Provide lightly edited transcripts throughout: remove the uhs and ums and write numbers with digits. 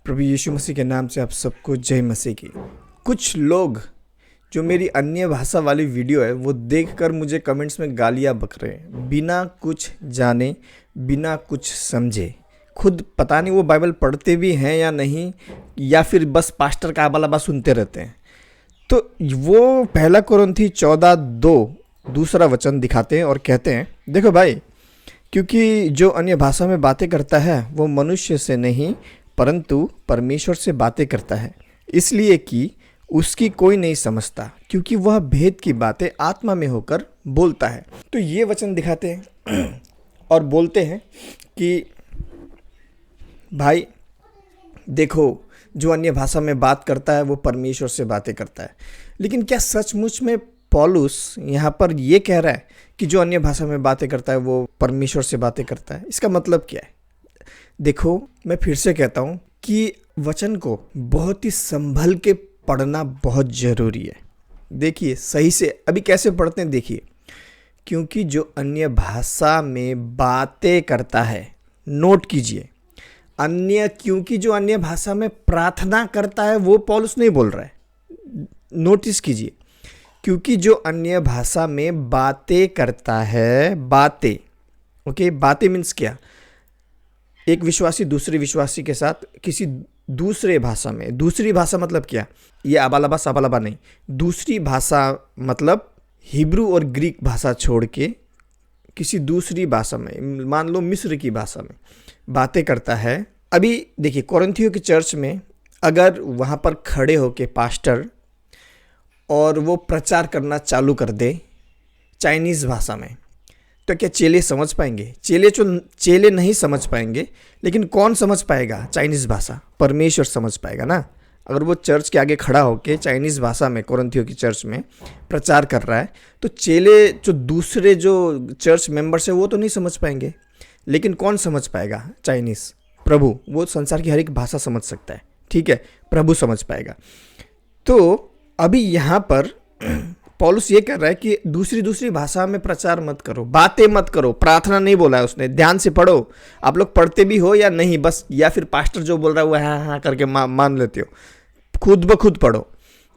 प्रभु यीशु मसीह के नाम से आप सबको जय मसीह की। कुछ लोग जो मेरी अन्य भाषा वाली वीडियो है वो देखकर मुझे कमेंट्स में गालियां बक रहे हैं, बिना कुछ जाने, बिना कुछ समझे। खुद पता नहीं वो बाइबल पढ़ते भी हैं या नहीं, या फिर बस पास्टर का आबालाबा सुनते रहते हैं। तो वो पहला कुरिन्थी 14:2 दूसरा वचन दिखाते हैं और कहते हैं, देखो भाई, क्योंकि जो अन्य भाषा में बातें करता है वो मनुष्य से नहीं परंतु परमेश्वर से बातें करता है, इसलिए कि उसकी कोई नहीं समझता, क्योंकि वह भेद की बातें आत्मा में होकर बोलता है। तो ये वचन दिखाते हैं और बोलते हैं कि भाई देखो, जो अन्य भाषा में बात करता है वो परमेश्वर से बातें करता है। लेकिन क्या सचमुच में पौलुस यहाँ पर ये कह रहा है कि जो अन्य भाषा में बातें करता है वो परमेश्वर से बातें करता है? इसका मतलब क्या है? देखो, मैं फिर से कहता हूँ कि वचन को बहुत ही संभल के पढ़ना बहुत ज़रूरी है। देखिए सही से अभी कैसे पढ़ते हैं, देखिए। क्योंकि जो अन्य भाषा में बातें करता है, नोट कीजिए, क्योंकि जो अन्य भाषा में प्रार्थना करता है वो पौलुस नहीं बोल रहा है। नोटिस कीजिए, क्योंकि जो अन्य भाषा में बातें करता है, बातें, ओके, बातें मीन्स क्या? एक विश्वासी दूसरे विश्वासी के साथ किसी दूसरे भाषा में, दूसरी भाषा मतलब क्या? ये आबालाबा साबालाबा नहीं, दूसरी भाषा मतलब हिब्रू और ग्रीक भाषा छोड़ के किसी दूसरी भाषा में, मान लो मिस्र की भाषा में बातें करता है। अभी देखिए, कोरिन्थियों की चर्च में अगर वहाँ पर खड़े होके पास्टर और वो प्रचार करना चालू कर दे चाइनीज़ भाषा में, तो क्या चेले समझ पाएंगे? चेले नहीं समझ पाएंगे, लेकिन कौन समझ पाएगा चाइनीज़ भाषा? परमेश्वर समझ पाएगा ना। अगर वो चर्च के आगे खड़ा होकर चाइनीज़ भाषा में कोरिन्थियों की चर्च में प्रचार कर रहा है, तो चेले जो दूसरे जो चर्च मेंबर्स है वो तो नहीं समझ पाएंगे, लेकिन कौन समझ पाएगा? चाइनीज़। प्रभु, वो संसार की हर एक भाषा समझ सकता है, ठीक है, प्रभु समझ पाएगा। तो अभी यहाँ पर पौलुस ये कर रहा है कि दूसरी भाषा में प्रचार मत करो, बातें मत करो। प्रार्थना नहीं बोला है उसने, ध्यान से पढ़ो। आप लोग पढ़ते भी हो या नहीं, बस, या फिर पास्टर जो बोल रहा है वो हाँ हाँ करके मान लेते हो। खुद ब खुद पढ़ो।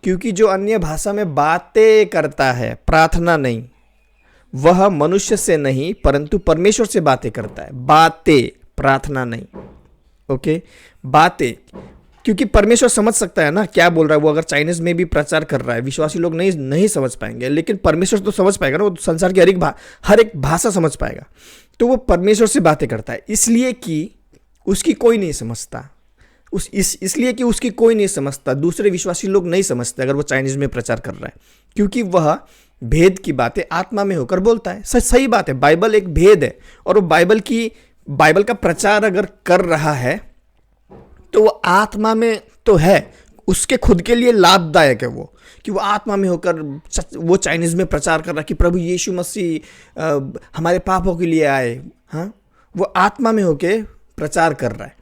क्योंकि जो अन्य भाषा में बातें करता है, प्रार्थना नहीं, वह मनुष्य से नहीं परंतु परमेश्वर से बातें करता है। बातें, प्रार्थना नहीं, ओके, बातें। क्योंकि परमेश्वर समझ सकता है ना क्या बोल रहा है वो। अगर चाइनीज में भी प्रचार कर रहा है, विश्वासी लोग नहीं समझ पाएंगे, लेकिन परमेश्वर तो समझ पाएगा ना, वो संसार की हर एक भाषा समझ पाएगा। तो वो परमेश्वर से बातें करता है, इसलिए कि उसकी कोई नहीं समझता। इसलिए कि उसकी कोई नहीं समझता, दूसरे विश्वासी लोग नहीं समझते अगर वो चाइनीज में प्रचार कर रहा है, क्योंकि वह भेद की बातें आत्मा में होकर बोलता है। सही बात है, बाइबल एक भेद है, और वो बाइबल का प्रचार अगर कर रहा है तो वो आत्मा में तो है, उसके खुद के लिए लाभदायक है वो, कि वो आत्मा में होकर वो चाइनीज में प्रचार कर रहा है कि प्रभु यीशु मसीह हमारे पापों के लिए आए। हाँ, वो आत्मा में होकर प्रचार कर रहा है,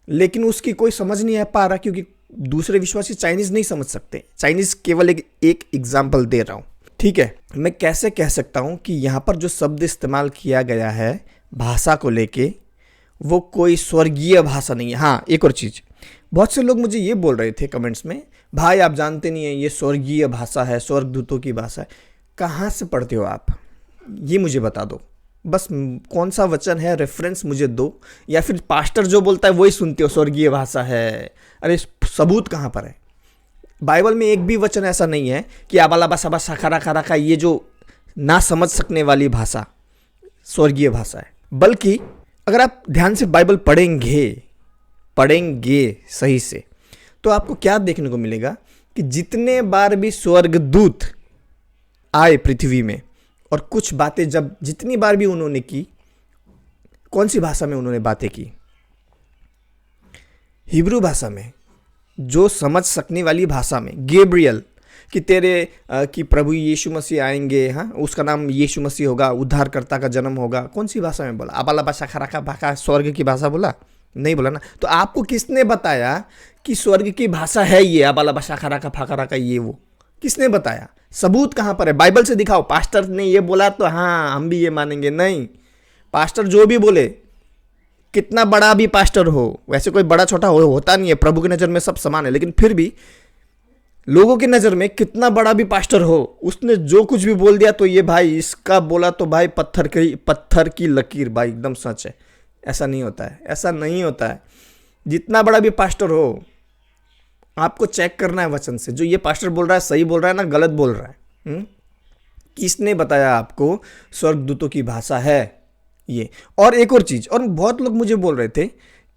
लेकिन उसकी कोई समझ नहीं आ पा रहा, क्योंकि दूसरे विश्वासी चाइनीज नहीं समझ सकते। चाइनीज केवल एक एग्जाम्पल दे रहा हूँ, ठीक है। मैं कैसे कह सकता हूँ कि यहाँ पर जो शब्द इस्तेमाल किया गया है भाषा को लेके, वो कोई स्वर्गीय भाषा नहीं है। हाँ, एक और चीज़, बहुत से लोग मुझे ये बोल रहे थे कमेंट्स में, भाई आप जानते नहीं हैं ये स्वर्गीय भाषा है, स्वर्गदूतों की भाषा है। कहाँ से पढ़ते हो आप? ये मुझे बता दो, बस कौन सा वचन है, रेफरेंस मुझे दो, या फिर पास्टर जो बोलता है वही सुनते हो स्वर्गीय भाषा है। अरे सबूत कहाँ पर है? बाइबल में एक भी वचन ऐसा नहीं है कि आबालाबा सबा साखारा खारा का ये जो ना समझ सकने वाली भाषा स्वर्गीय भाषा है। बल्कि अगर आप ध्यान से बाइबल पढ़ेंगे सही से, तो आपको क्या देखने को मिलेगा कि जितने बार भी स्वर्गदूत आए पृथ्वी में और कुछ बातें जितनी बार भी उन्होंने की, कौन सी भाषा में उन्होंने बातें की? हिब्रू भाषा में, जो समझ सकने वाली भाषा में। गैब्रियल कि प्रभु यीशु मसीह आएंगे, हाँ, उसका नाम यीशु मसीह होगा, उद्धारकर्ता का जन्म होगा, कौन सी भाषा में बोला? आबालाबा शाखा भाषा, स्वर्ग की भाषा बोला? नहीं बोला ना। तो आपको किसने बताया कि स्वर्ग की भाषा है ये आबालाबा शाखा फाखरा का ये वो? किसने बताया? सबूत कहाँ पर है? बाइबल से दिखाओ। पास्टर ने ये बोला तो हाँ हम भी ये मानेंगे? नहीं, पास्टर जो भी बोले कितना बड़ा भी पास्टर हो, वैसे कोई बड़ा छोटा होता नहीं है, प्रभु की नज़र में सब समान है, लेकिन फिर भी लोगों की नज़र में कितना बड़ा भी पास्टर हो, उसने जो कुछ भी बोल दिया तो ये भाई इसका बोला तो भाई पत्थर की लकीर, भाई एकदम सच है। ऐसा नहीं होता है, ऐसा नहीं होता है। जितना बड़ा भी पास्टर हो, आपको चेक करना है वचन से, जो ये पास्टर बोल रहा है सही बोल रहा है ना गलत बोल रहा है। किसने बताया आपको स्वर्गदूतों की भाषा है ये? और एक और चीज़, और बहुत लोग मुझे बोल रहे थे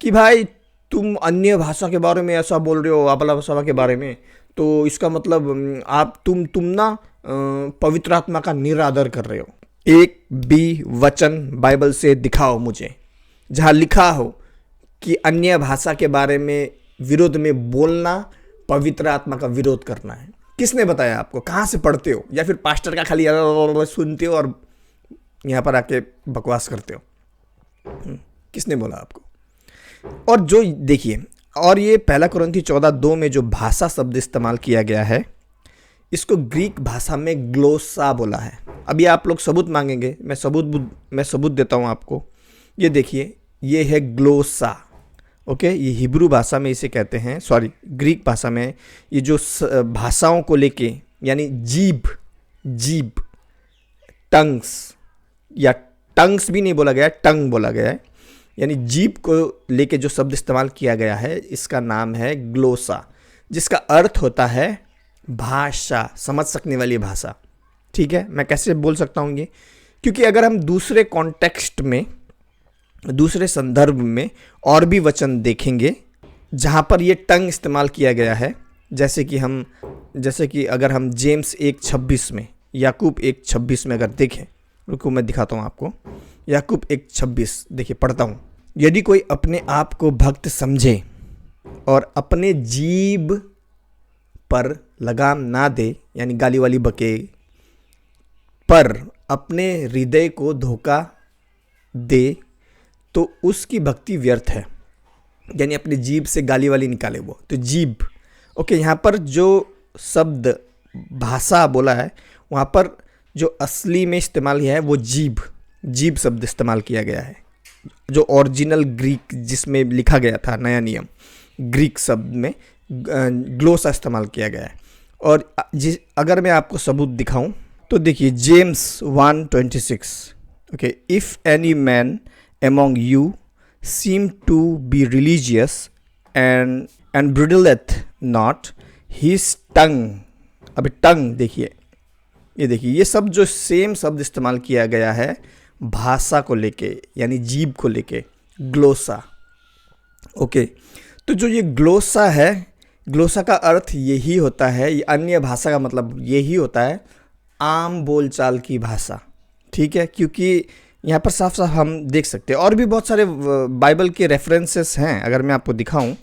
कि भाई तुम अन्य भाषा के बारे में ऐसा बोल रहे हो, अबला भाषा के बारे में, तो इसका मतलब आप तुम ना पवित्र आत्मा का निरादर कर रहे हो। एक भी वचन बाइबल से दिखाओ मुझे जहाँ लिखा हो कि अन्य भाषा के बारे में विरोध में बोलना पवित्र आत्मा का विरोध करना है। किसने बताया आपको? कहाँ से पढ़ते हो? या फिर पास्टर का खाली सुनते हो और यहाँ पर आके बकवास करते हो? किसने बोला आपको? और जो देखिए, और ये 1 कुरिन्थी 14:2 में जो भाषा शब्द इस्तेमाल किया गया है, इसको ग्रीक भाषा में ग्लोसा बोला है। अभी आप लोग सबूत मांगेंगे, मैं सबूत देता हूँ आपको। ये देखिए, ये है ग्लोसा। ओके, ये हिब्रू भाषा में इसे कहते हैं, सॉरी ग्रीक भाषा में, ये जो भाषाओं को लेके, यानी जीभ टंग्स, या टंग्स भी नहीं बोला गया, टंग बोला गया है, यानी जीभ को लेके जो शब्द इस्तेमाल किया गया है, इसका नाम है ग्लोसा, जिसका अर्थ होता है भाषा, समझ सकने वाली भाषा। ठीक है, मैं कैसे बोल सकता हूँ ये? क्योंकि अगर हम दूसरे कॉन्टेक्स्ट में, दूसरे संदर्भ में और भी वचन देखेंगे जहाँ पर ये टंग इस्तेमाल किया गया है, जैसे कि अगर हम जेम्स 1:26 में, याकूब 1:26 में अगर देखें, रुको मैं दिखाता हूँ आपको। याकूब 1:26 देखिए, पढ़ता हूँ। यदि कोई अपने आप को भक्त समझे और अपने जीभ पर लगाम ना दे, यानी गाली वाली बके, पर अपने हृदय को धोखा दे, तो उसकी भक्ति व्यर्थ है। यानी अपनी जीभ से गाली वाली निकाले वो, तो जीभ। ओके, यहाँ पर जो शब्द भाषा बोला है, वहाँ पर जो असली में इस्तेमाल किया है वो जीभ शब्द इस्तेमाल किया गया है। जो ओरिजिनल ग्रीक जिसमें लिखा गया था नया नियम, ग्रीक शब्द में ग्लोसा इस्तेमाल किया गया है। और अगर मैं आपको सबूत दिखाऊं तो देखिए, James 1:26, okay, if any man among you seem to be religious and bridleth not his tongue। अभी टंग देखिए, ये सब जो सेम शब्द इस्तेमाल किया गया है भाषा को लेके, यानी जीभ को लेके, ग्लोसा। ओके, तो जो ये ग्लोसा है, ग्लोसा का अर्थ यही होता है, ये अन्य भाषा का मतलब यही होता है आम बोलचाल की भाषा। ठीक है, क्योंकि यहाँ पर साफ साफ हम देख सकते हैं, और भी बहुत सारे बाइबल के रेफरेंसेस हैं। अगर मैं आपको दिखाऊं,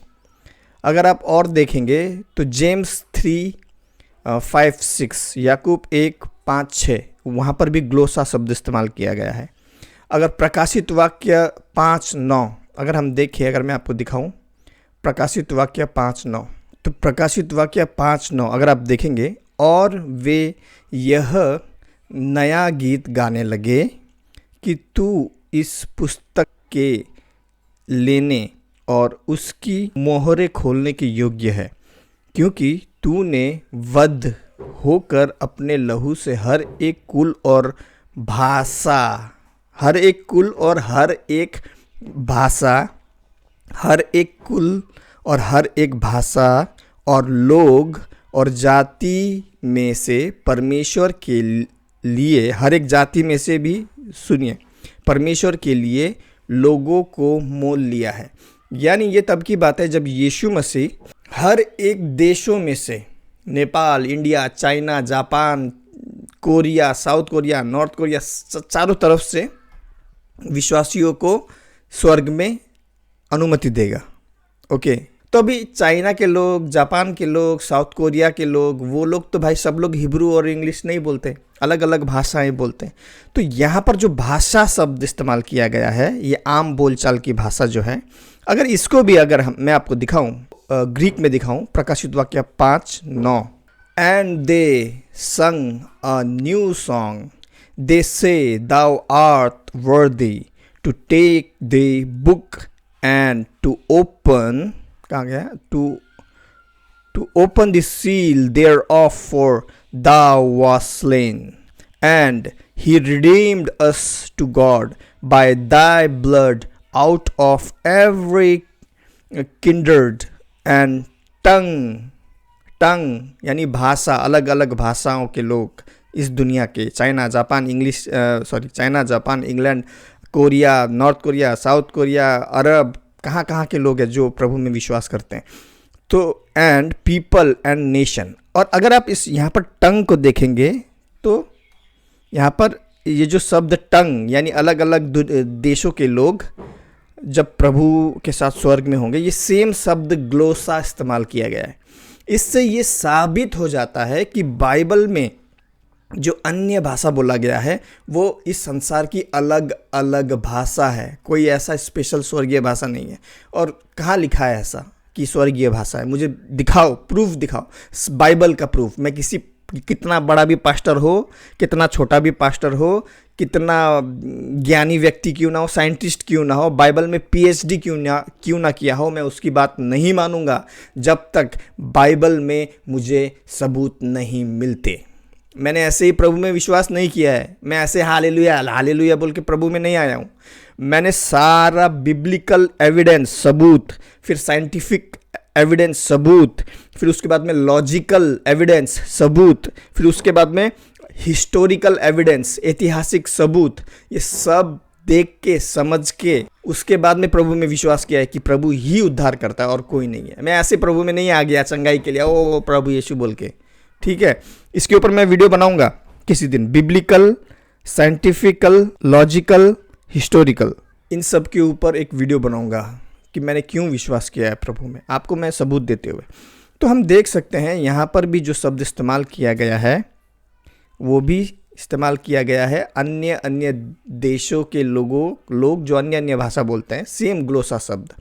अगर आप और देखेंगे तो जेम्स 3:5-6, याकूब 1:5-6, वहाँ पर भी ग्लोसा शब्द इस्तेमाल किया गया है। अगर प्रकाशित वाक्य 5:9 अगर हम देखें, अगर मैं आपको दिखाऊं प्रकाशित वाक्य 5:9, तो प्रकाशित वाक्य 5:9 अगर आप देखेंगे, और वे यह नया गीत गाने लगे कि तू इस पुस्तक के लेने और उसकी मोहरें खोलने के योग्य है, क्योंकि तूने वध होकर अपने लहू से हर एक कुल और भाषा, हर एक कुल और हर एक भाषा, हर एक कुल और हर एक भाषा और लोग और जाति में से परमेश्वर के लिए, हर एक जाति में से भी, सुनिए, परमेश्वर के लिए लोगों को मोल लिया है। यानी ये तब की बात है जब यीशु मसीह हर एक देशों में से, Nepal, India, China, Japan, Korea, South Korea, North Korea, चारों तरफ से विश्वासियों को स्वर्ग में अनुमति देगा। ओके, तो अभी चाइना के लोग, जापान के लोग, साउथ कोरिया के लोग, वो लोग तो भाई सब लोग हिब्रू और इंग्लिश नहीं बोलते, अलग अलग भाषाएं बोलते हैं। तो यहाँ पर जो भाषा शब्द इस्तेमाल किया गया है, ये आम बोलचाल की भाषा जो है, अगर इसको भी अगर मैं आपको दिखाऊं, ग्रीक में दिखाऊं, प्रकाशित वाक्य 5:9, एंड दे संग अ न्यू सॉन्ग, दे से दाउ आर्ट वर्दी to take the book and to open, कहाँ गया, to open the seal thereof, for thou wast slain, and he redeemed us to God by thy blood out of every kindred and tongue यानी भाषा, अलग अलग भाषाओं के लोग इस दुनिया के, China Japan England, Korea, North Korea, South Korea, अरब, कहाँ के लोग हैं जो प्रभु में विश्वास करते हैं। तो एंड पीपल एंड नेशन, और अगर आप इस यहाँ पर टंग को देखेंगे तो यहाँ पर ये जो शब्द टंग यानी अलग अलग देशों के लोग जब प्रभु के साथ स्वर्ग में होंगे, ये सेम शब्द ग्लोसा इस्तेमाल किया गया है। इससे ये साबित हो जाता है कि बाइबल में जो अन्य भाषा बोला गया है वो इस संसार की अलग अलग भाषा है, कोई ऐसा स्पेशल स्वर्गीय भाषा नहीं है। और कहाँ लिखा है ऐसा कि स्वर्गीय भाषा है? मुझे दिखाओ, प्रूफ दिखाओ, बाइबल का प्रूफ। मैं कितना बड़ा भी पास्टर हो, कितना छोटा भी पास्टर हो, कितना ज्ञानी व्यक्ति क्यों ना हो, साइंटिस्ट क्यों ना हो, बाइबल में पीएचडी क्यों ना किया हो, मैं उसकी बात नहीं मानूंगा जब तक बाइबल में मुझे सबूत नहीं मिलते। मैंने ऐसे ही प्रभु में विश्वास नहीं किया है, मैं ऐसे हालेलुया बोल के प्रभु में नहीं आया हूँ। मैंने सारा बिब्लिकल एविडेंस सबूत, फिर साइंटिफिक एविडेंस सबूत, फिर उसके बाद में लॉजिकल एविडेंस सबूत, फिर उसके बाद में हिस्टोरिकल एविडेंस, ऐतिहासिक सबूत, ये सब देख के समझ के उसके बाद में प्रभु में विश्वास किया है कि प्रभु ही उद्धार करता है और कोई नहीं है। मैं ऐसे प्रभु में नहीं आ गया चंगाई के लिए ओ प्रभु यीशु बोल के, ठीक है। इसके ऊपर मैं वीडियो बनाऊंगा किसी दिन, बिब्लिकल, साइंटिफिकल, लॉजिकल, हिस्टोरिकल, इन सब के ऊपर एक वीडियो बनाऊंगा कि मैंने क्यों विश्वास किया है प्रभु में, आपको मैं सबूत देते हुए। तो हम देख सकते हैं यहाँ पर भी जो शब्द इस्तेमाल किया गया है वो भी इस्तेमाल किया गया है अन्य देशों के लोग जो अन्य भाषा बोलते हैं, सेम ग्लोसा शब्द।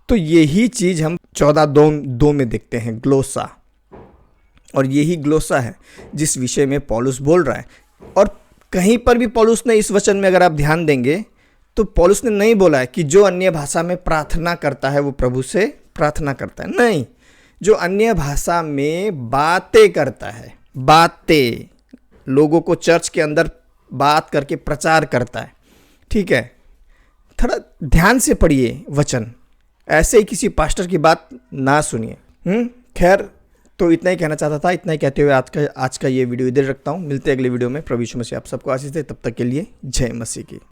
तो यही चीज़ हम 14:2 में देखते हैं, ग्लोसा। और यही ग्लोसा है जिस विषय में पौलुस बोल रहा है। और कहीं पर भी पौलुस ने इस वचन में अगर आप ध्यान देंगे तो पौलुस ने नहीं बोला है कि जो अन्य भाषा में प्रार्थना करता है वो प्रभु से प्रार्थना करता है, नहीं। जो अन्य भाषा में बातें करता है, बातें लोगों को चर्च के अंदर बात करके प्रचार करता है, ठीक है। थोड़ा ध्यान से पढ़िए वचन, ऐसे ही किसी पास्टर की बात ना सुनिए। खैर, तो इतना ही कहना चाहता था। इतना ही कहते हुए आज का ये वीडियो इधर रखता हूँ। मिलते हैं अगले वीडियो में। प्रभु यीशु मसीह आप सबको आशीष दे। तब तक के लिए जय मसीह की।